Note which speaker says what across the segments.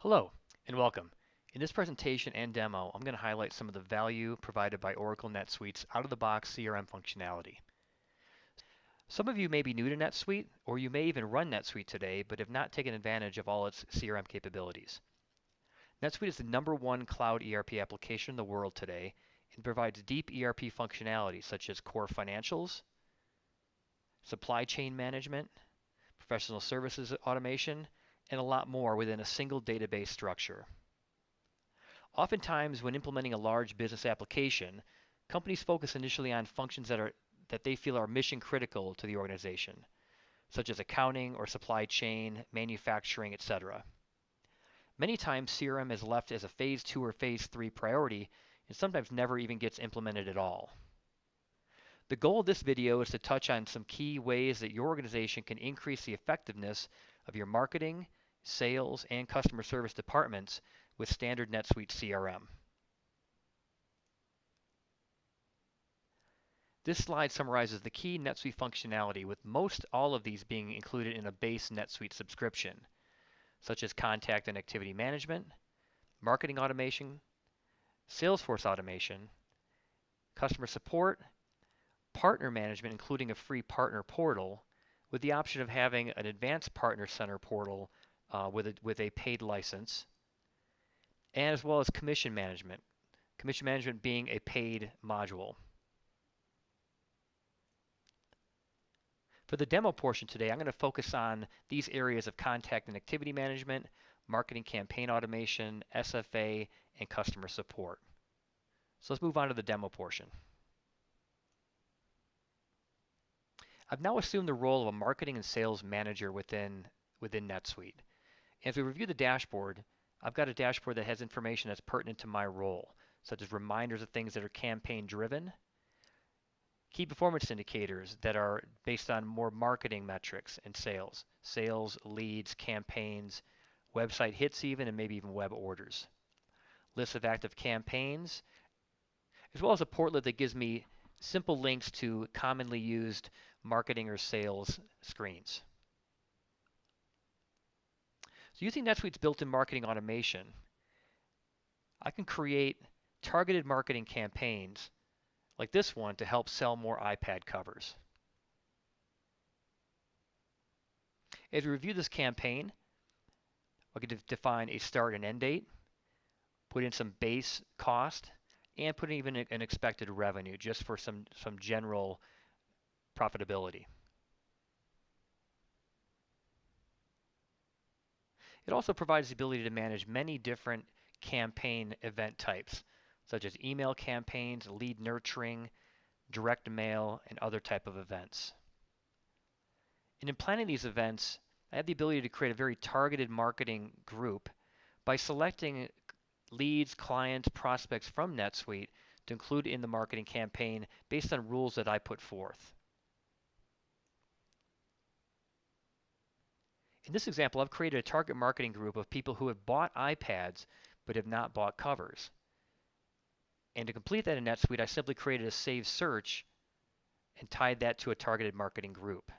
Speaker 1: Hello and welcome. In this presentation and demo, I'm going to highlight some of the value provided by Oracle NetSuite's out-of-the-box CRM functionality. Some of you may be new to NetSuite, or you may even run NetSuite today, but have not taken advantage of all its CRM capabilities. NetSuite is the #1 cloud ERP application in the world today and provides deep ERP functionality such as core financials, supply chain management, professional services automation, and a lot more within a single database structure. Oftentimes, when implementing a large business application, companies focus initially on functions that they feel are mission critical to the organization, such as accounting or supply chain, manufacturing, etc. Many times, CRM is left as a phase 2 or phase 3 priority and sometimes never even gets implemented at all. The goal of this video is to touch on some key ways that your organization can increase the effectiveness of your marketing, sales, and customer service departments with standard NetSuite CRM. This slide summarizes the key NetSuite functionality, with most all of these being included in a base NetSuite subscription, such as contact and activity management, marketing automation, Salesforce automation, customer support, partner management, including a free partner portal, with the option of having an advanced partner center portal with a paid license, and as well as commission management being a paid module. For the demo portion today, I'm going to focus on these areas of contact and activity management, marketing campaign automation, SFA, and customer support. So let's move on to the demo portion. I've now assumed the role of a marketing and sales manager within NetSuite. As we review the dashboard, I've got a dashboard that has information that's pertinent to my role, such as reminders of things that are campaign driven, key performance indicators that are based on more marketing metrics and sales, leads, campaigns, website hits even, and maybe even web orders. Lists of active campaigns, as well as a portlet that gives me simple links to commonly used marketing or sales screens. So using NetSuite's built-in marketing automation, I can create targeted marketing campaigns like this one to help sell more iPad covers. As we review this campaign, I can define a start and end date, put in some base cost, and put in even an expected revenue just for some general profitability. It also provides the ability to manage many different campaign event types, such as email campaigns, lead nurturing, direct mail, and other type of events. And in planning these events, I have the ability to create a very targeted marketing group by selecting leads, clients, prospects from NetSuite to include in the marketing campaign based on rules that I put forth. In this example, I've created a target marketing group of people who have bought iPads but have not bought covers. And to complete that in NetSuite, I simply created a saved search and tied that to a targeted marketing group.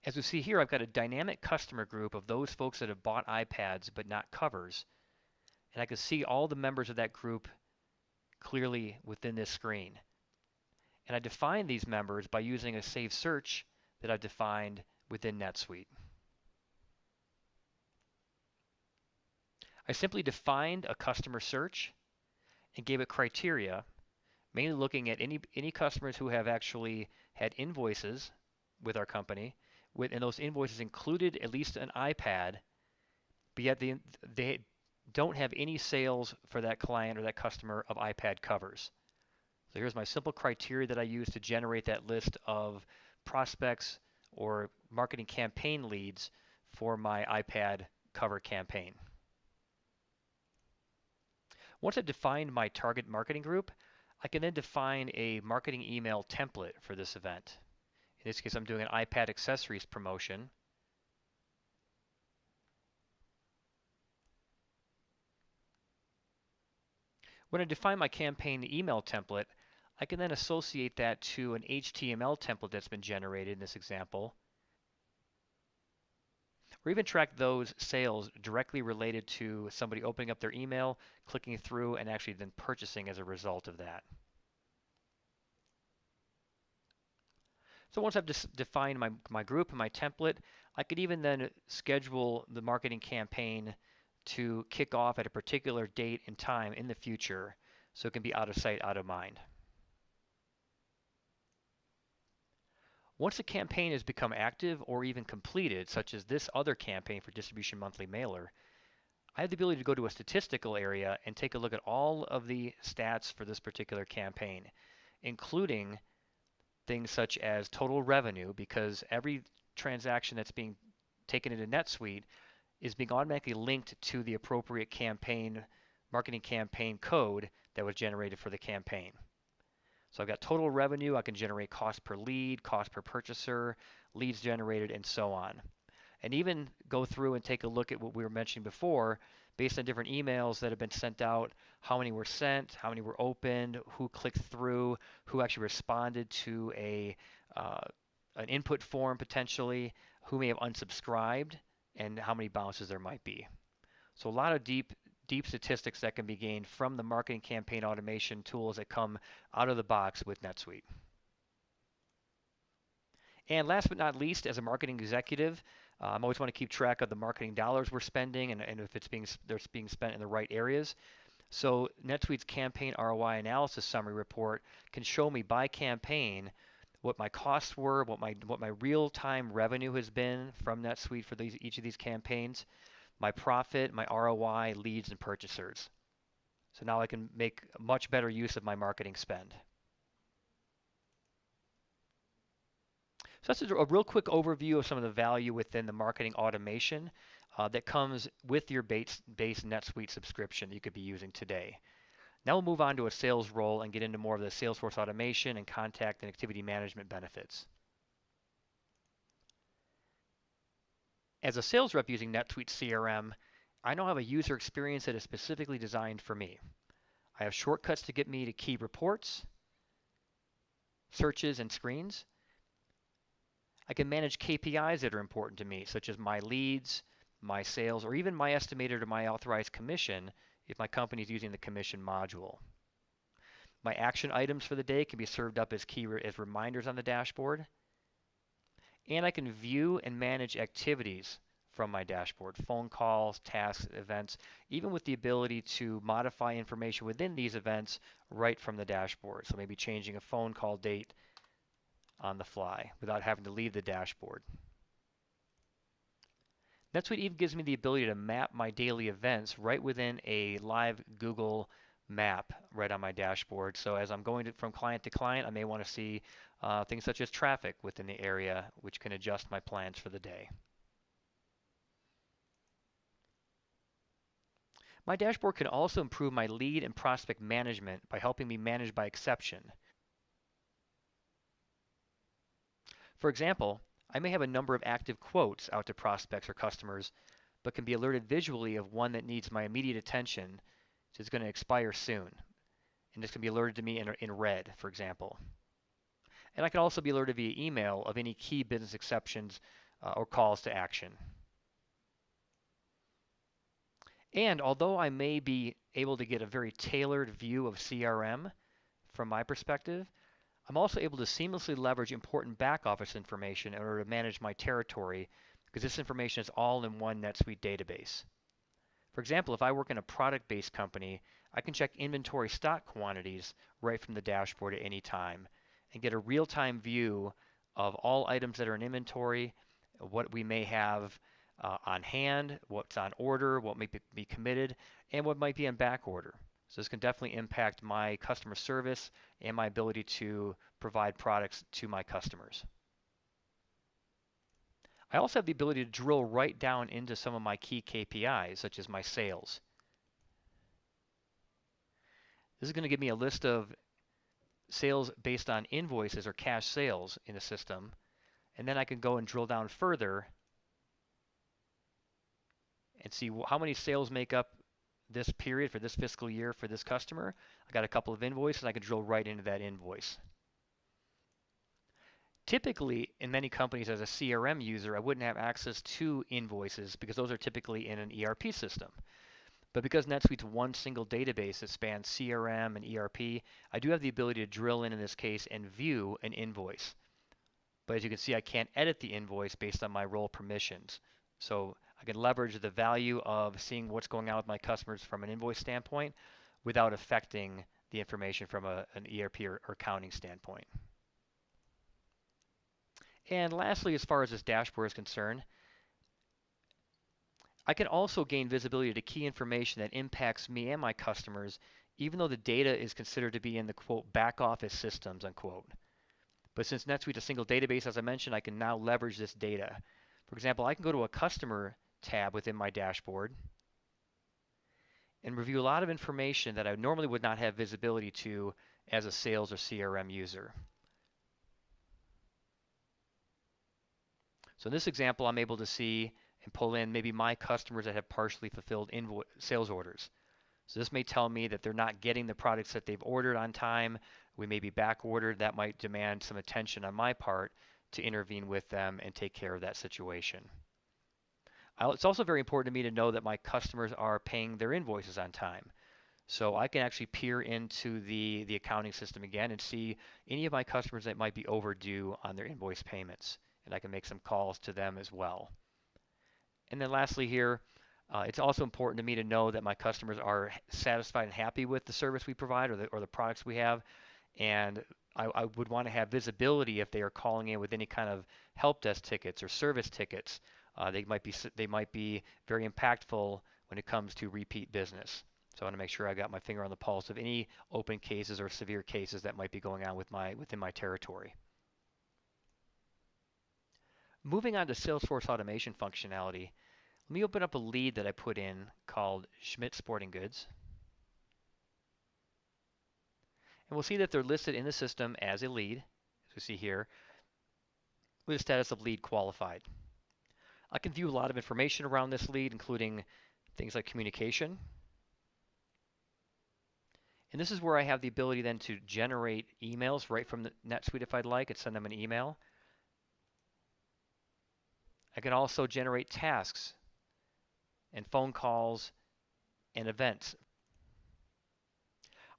Speaker 1: As we see here, I've got a dynamic customer group of those folks that have bought iPads but not covers. And I can see all the members of that group clearly within this screen. And I define these members by using a saved search that I've defined within NetSuite. I simply defined a customer search and gave it criteria, mainly looking at any customers who have actually had invoices with our company, and those invoices included at least an iPad, but yet they don't have any sales for that client or that customer of iPad covers. So here's my simple criteria that I use to generate that list of prospects or marketing campaign leads for my iPad cover campaign. Once I've defined my target marketing group, I can then define a marketing email template for this event. In this case, I'm doing an iPad accessories promotion. When I define my campaign email template, I can then associate that to an HTML template that's been generated in this example, or even track those sales directly related to somebody opening up their email, clicking through, and actually then purchasing as a result of that. So once I've defined my group and my template, I could even then schedule the marketing campaign to kick off at a particular date and time in the future so it can be out of sight, out of mind. Once a campaign has become active or even completed, such as this other campaign for Distribution Monthly Mailer, I have the ability to go to a statistical area and take a look at all of the stats for this particular campaign, including things such as total revenue, because every transaction that's being taken into NetSuite is being automatically linked to the appropriate marketing campaign code that was generated for the campaign. So I've got total revenue, I can generate cost per lead, cost per purchaser, leads generated, and so on. And even go through and take a look at what we were mentioning before, based on different emails that have been sent out, how many were sent, how many were opened, who clicked through, who actually responded to uh, an input form potentially, who may have unsubscribed, and how many bounces there might be. So a lot of deep statistics that can be gained from the marketing campaign automation tools that come out of the box with NetSuite. And last but not least, as a marketing executive, I'm always want to keep track of the marketing dollars we're spending and if they're being spent in the right areas. So NetSuite's campaign ROI analysis summary report can show me by campaign what my costs were, what my real-time revenue has been from NetSuite for each of these campaigns, my profit, my ROI, leads, and purchasers. So now I can make much better use of my marketing spend. So that's a real quick overview of some of the value within the marketing automation that comes with your base NetSuite subscription that you could be using today. Now we'll move on to a sales role and get into more of the Salesforce automation and contact and activity management benefits. As a sales rep using NetSuite CRM, I now have a user experience that is specifically designed for me. I have shortcuts to get me to key reports, searches, and screens. I can manage KPIs that are important to me, such as my leads, my sales, or even my estimated or my authorized commission if my company is using the commission module. My action items for the day can be served up as reminders on the dashboard. And I can view and manage activities from my dashboard, phone calls, tasks, events, even with the ability to modify information within these events right from the dashboard. So maybe changing a phone call date on the fly without having to leave the dashboard. NetSuite even gives me the ability to map my daily events right within a live Google map right on my dashboard. So as I'm going from client to client, I may want to see things such as traffic within the area, which can adjust my plans for the day. My dashboard can also improve my lead and prospect management by helping me manage by exception. For example, I may have a number of active quotes out to prospects or customers, but can be alerted visually of one that needs my immediate attention, so it's going to expire soon. And this can be alerted to me in red, for example. And I can also be alerted via email of any key business exceptions or calls to action. And although I may be able to get a very tailored view of CRM from my perspective, I'm also able to seamlessly leverage important back office information in order to manage my territory because this information is all in one NetSuite database. For example, if I work in a product-based company, I can check inventory stock quantities right from the dashboard at any time and get a real-time view of all items that are in inventory, what we may have on hand, what's on order, what may be committed, and what might be on back order. So this can definitely impact my customer service and my ability to provide products to my customers. I also have the ability to drill right down into some of my key KPIs, such as my sales. This is going to give me a list of sales based on invoices or cash sales in the system, and then I can go and drill down further and see how many sales make up this period for this fiscal year for this customer. I got a couple of invoices, and I can drill right into that invoice. Typically, in many companies, as a CRM user, I wouldn't have access to invoices because those are typically in an ERP system. But because NetSuite's one single database that spans CRM and ERP, I do have the ability to drill in this case, and view an invoice. But as you can see, I can't edit the invoice based on my role permissions. So I can leverage the value of seeing what's going on with my customers from an invoice standpoint without affecting the information from an ERP or accounting standpoint. And lastly, as far as this dashboard is concerned, I can also gain visibility to key information that impacts me and my customers, even though the data is considered to be in the quote back office systems unquote. But since NetSuite's a single database, as I mentioned, I can now leverage this data. For example, I can go to a customer tab within my dashboard and review a lot of information that I normally would not have visibility to as a sales or CRM user. So in this example, I'm able to see and pull in maybe my customers that have partially fulfilled sales orders. So this may tell me that they're not getting the products that they've ordered on time. We may be back ordered. That might demand some attention on my part to intervene with them and take care of that situation. It's also very important to me to know that my customers are paying their invoices on time. So I can actually peer into the accounting system again and see any of my customers that might be overdue on their invoice payments. And I can make some calls to them as well. And then lastly here, it's also important to me to know that my customers are satisfied and happy with the service we provide or the products we have. And I would want to have visibility if they are calling in with any kind of help desk tickets or service tickets. They might be very impactful when it comes to repeat business. So I want to make sure I got my finger on the pulse of any open cases or severe cases that might be going on within my territory. Moving on to Salesforce automation functionality, let me open up a lead that I put in called Schmidt Sporting Goods. And we'll see that they're listed in the system as a lead, as we see here, with a status of lead qualified. I can view a lot of information around this lead, including things like communication. And this is where I have the ability then to generate emails right from the NetSuite if I'd like and send them an email. I can also generate tasks and phone calls and events.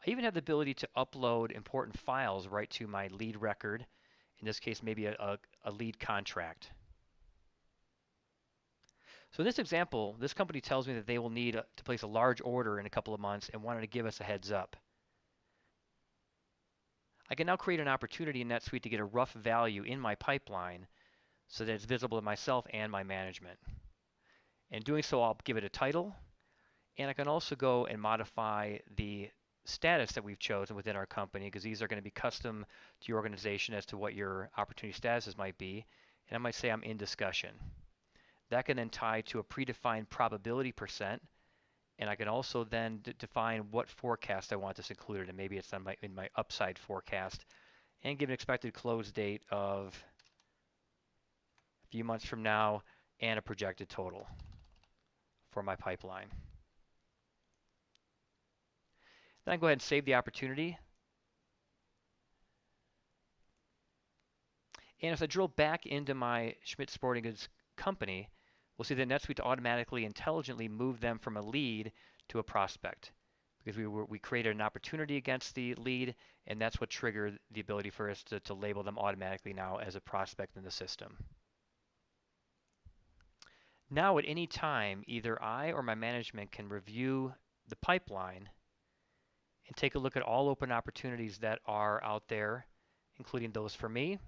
Speaker 1: I even have the ability to upload important files right to my lead record, in this case maybe a lead contract. So in this example, this company tells me that they will need to place a large order in a couple of months and wanted to give us a heads up. I can now create an opportunity in NetSuite to get a rough value in my pipeline so that it's visible to myself and my management. In doing so, I'll give it a title, and I can also go and modify the status that we've chosen within our company, because these are going to be custom to your organization as to what your opportunity statuses might be. And I might say I'm in discussion. That can then tie to a predefined probability percent, and I can also then define what forecast I want this included, and maybe it's in my upside forecast, and give an expected close date of a few months from now and a projected total for my pipeline. Then I go ahead and save the opportunity. And as I drill back into my Schmidt Sporting Goods company, we'll see that NetSuite automatically intelligently moved them from a lead to a prospect, because we created an opportunity against the lead, and that's what triggered the ability for us to label them automatically now as a prospect in the system. Now at any time, either I or my management can review the pipeline and take a look at all open opportunities that are out there, including those for me.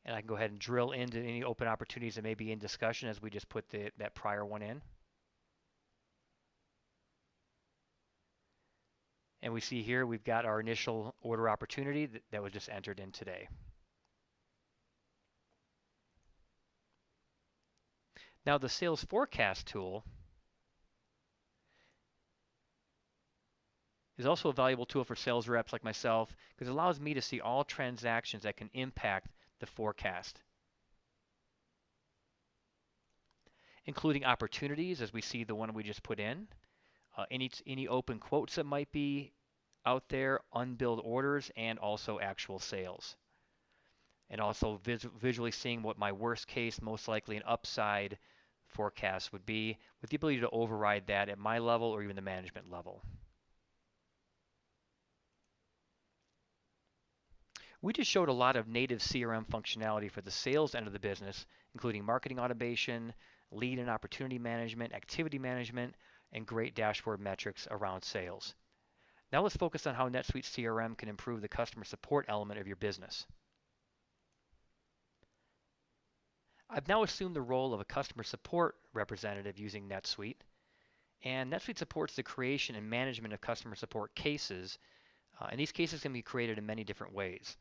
Speaker 1: And I can go ahead and drill into any open opportunities that may be in discussion as we just put that prior one in. And we see here we've got our initial order opportunity that was just entered in today. Now the sales forecast tool is also a valuable tool for sales reps like myself, because it allows me to see all transactions that can impact the forecast, including opportunities, as we see the one we just put in, any open quotes that might be out there, unbilled orders, and also actual sales. and also visually seeing what my worst case, most likely an upside forecast would be, with the ability to override that at my level or even the management level. We just showed a lot of native CRM functionality for the sales end of the business, including marketing automation, lead and opportunity management, activity management, and great dashboard metrics around sales. Now let's focus on how NetSuite CRM can improve the customer support element of your business. I've now assumed the role of a customer support representative using NetSuite, and NetSuite supports the creation and management of customer support cases, and these cases can be created in many different ways.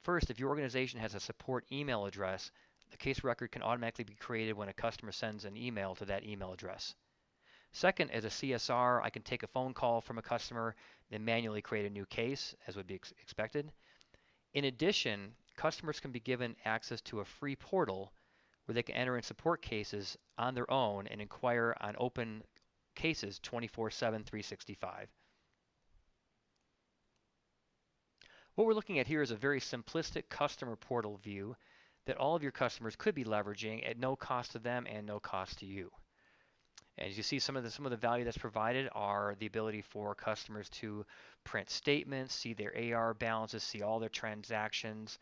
Speaker 1: First, if your organization has a support email address, the case record can automatically be created when a customer sends an email to that email address. Second, as a CSR, I can take a phone call from a customer, then manually create a new case, as would be expected. In addition, customers can be given access to a free portal where they can enter in support cases on their own and inquire on open cases 24/7, 365. What we're looking at here is a very simplistic customer portal view that all of your customers could be leveraging at no cost to them and no cost to you. As you see, some of the value that's provided are the ability for customers to print statements, see their AR balances, see all their transactions,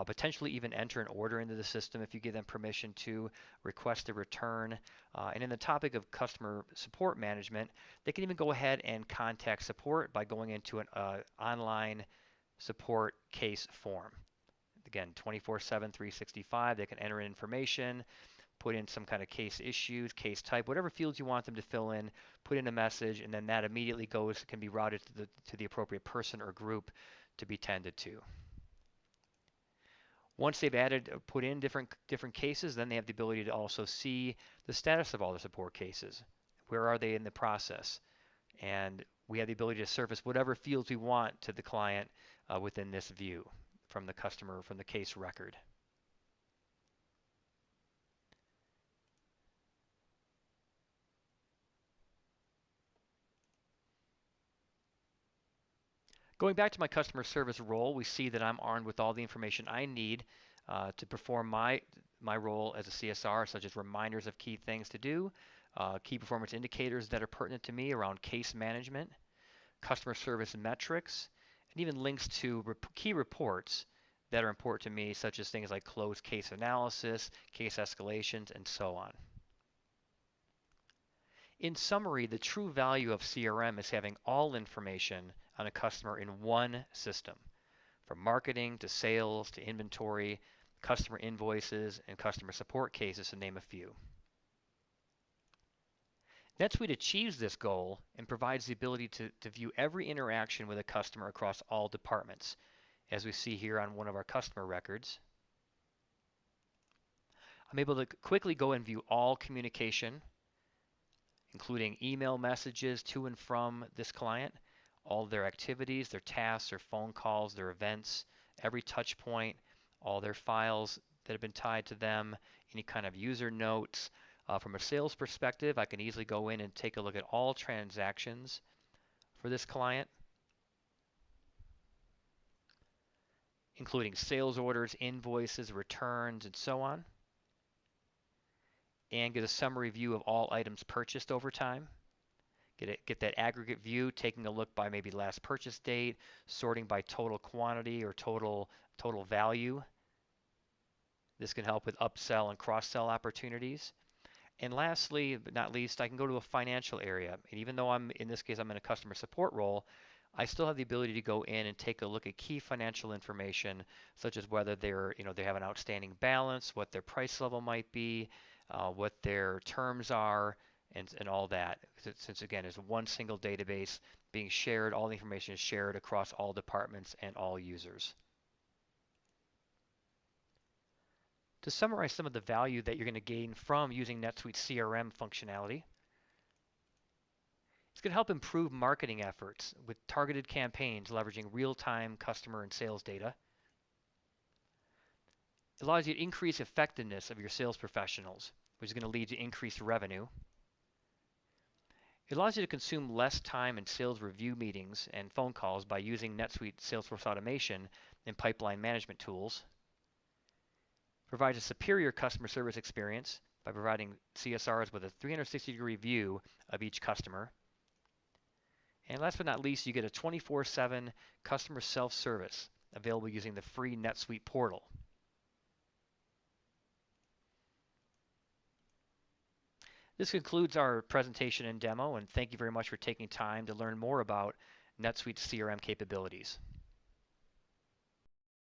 Speaker 1: potentially even enter an order into the system if you give them permission to request a return. And in the topic of customer support management, they can even go ahead and contact support by going into an online support case form. Again, 24/7, 365, they can enter in information, put in some kind of case issues, case type, whatever fields you want them to fill in, put in a message, and then that immediately can be routed to the appropriate person or group to be tended to. Once they've put in different cases, then they have the ability to also see the status of all the support cases. Where are they in the process? And we have the ability to surface whatever fields we want to the client within this view from the case record. Going back to my customer service role, we see that I'm armed with all the information I need to perform my role as a CSR, such as reminders of key things to do, key performance indicators that are pertinent to me around case management, customer service metrics, and even links to key reports that are important to me, such as things like closed case analysis, case escalations, and so on. In summary, the true value of CRM is having all information on a customer in one system, from marketing to sales to inventory, customer invoices, and customer support cases, to name a few. NetSuite achieves this goal and provides the ability to view every interaction with a customer across all departments, as we see here on one of our customer records. I'm able to quickly go and view all communication, including email messages to and from this client, all their activities, their tasks, their phone calls, their events, every touch point, all their files that have been tied to them, any kind of user notes. From a sales perspective, I can easily go in and take a look at all transactions for this client, including sales orders, invoices, returns, and so on, and get a summary view of all items purchased over time. Get that aggregate view, taking a look by maybe last purchase date, sorting by total quantity or total value. This can help with upsell and cross-sell opportunities. And lastly, but not least, I can go to a financial area. And even though in this case, I'm in a customer support role, I still have the ability to go in and take a look at key financial information, such as whether they have an outstanding balance, what their price level might be, what their terms are, and all that. Since again, it's one single database being shared, all the information is shared across all departments and all users. To summarize some of the value that you're going to gain from using NetSuite CRM functionality, it's going to help improve marketing efforts with targeted campaigns leveraging real-time customer and sales data. It allows you to increase effectiveness of your sales professionals, which is going to lead to increased revenue. It allows you to consume less time in sales review meetings and phone calls by using NetSuite Salesforce automation and pipeline management tools. Provides a superior customer service experience by providing CSRs with a 360-degree view of each customer. And last but not least, you get a 24/7 customer self-service available using the free NetSuite portal. This concludes our presentation and demo, and thank you very much for taking time to learn more about NetSuite's CRM capabilities.